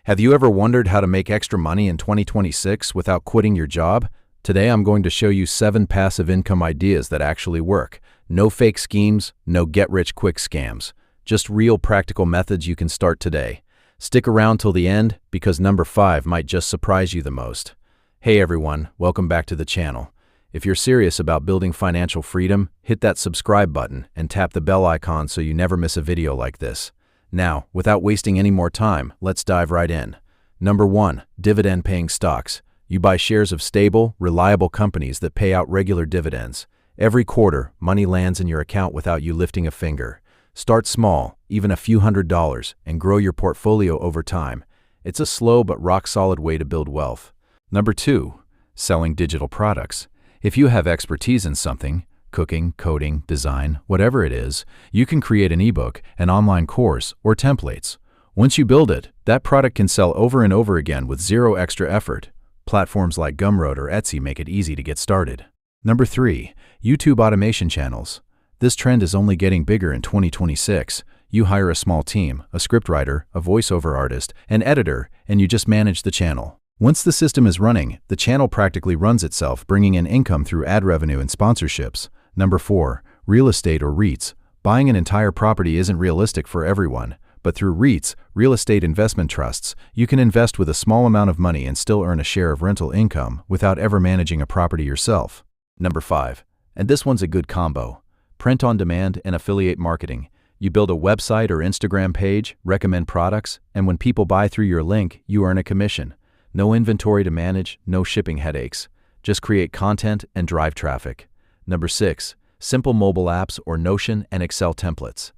Have you ever wondered how to make extra money in 2026 without quitting your job? Today I'm going to show you 7 passive income ideas that actually work. No fake schemes, no get-rich-quick scams. Just real practical methods you can start today. Stick around till the end because number 5 might just surprise you the most. Hey everyone, welcome back to the channel. If you're serious about building financial freedom, hit that subscribe button and tap the bell icon so you never miss a video like this. Now, without wasting any more time, let's dive right in. Number 1, dividend-paying stocks. You buy shares of stable, reliable companies that pay out regular dividends. Every quarter, money lands in your account without you lifting a finger. Start small, even a few $100s, and grow your portfolio over time. It's a slow but rock-solid way to build wealth. Number 2, selling digital products. If you have expertise in something, cooking, coding, design, whatever it is, you can create an ebook, an online course, or templates. Once you build it, that product can sell over and over again with zero extra effort. Platforms like Gumroad or Etsy make it easy to get started. Number 3, YouTube automation channels. This trend is only getting bigger in 2026. You hire a small team, a scriptwriter, a voiceover artist, an editor, and you just manage the channel. Once the system is running, the channel practically runs itself, bringing in income through ad revenue and sponsorships. Number 4, real estate or REITs. Buying an entire property isn't realistic for everyone, but through REITs, real estate investment trusts, you can invest with a small amount of money and still earn a share of rental income without ever managing a property yourself. Number 5, and this one's a good combo, print on demand and affiliate marketing. You build a website or Instagram page, recommend products, and when people buy through your link, you earn a commission. No inventory to manage, no shipping headaches. Just create content and drive traffic. Number 6, simple mobile apps or Notion and Excel templates.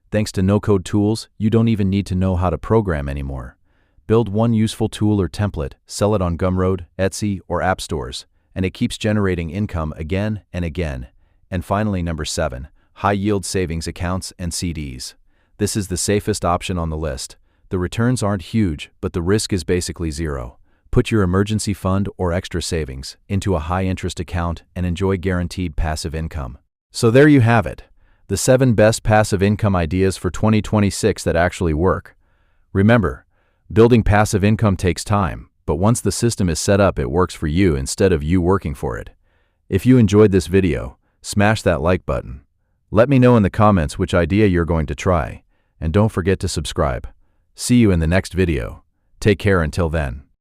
Thanks to no-code tools, you don't even need to know how to program anymore. Build one useful tool or template, sell it on Gumroad, Etsy, or app stores, and it keeps generating income again and again. And finally, number 7, high-yield savings accounts and CDs. This is the safest option on the list. The returns aren't huge, but the risk is basically zero. Put your emergency fund or extra savings into a high-interest account and enjoy guaranteed passive income. So there you have it, the 7 best passive income ideas for 2026 that actually work. Remember, building passive income takes time, but once the system is set up, it works for you instead of you working for it. If you enjoyed this video, smash that like button. Let me know in the comments which idea you're going to try, and don't forget to subscribe. See you in the next video. Take care until then.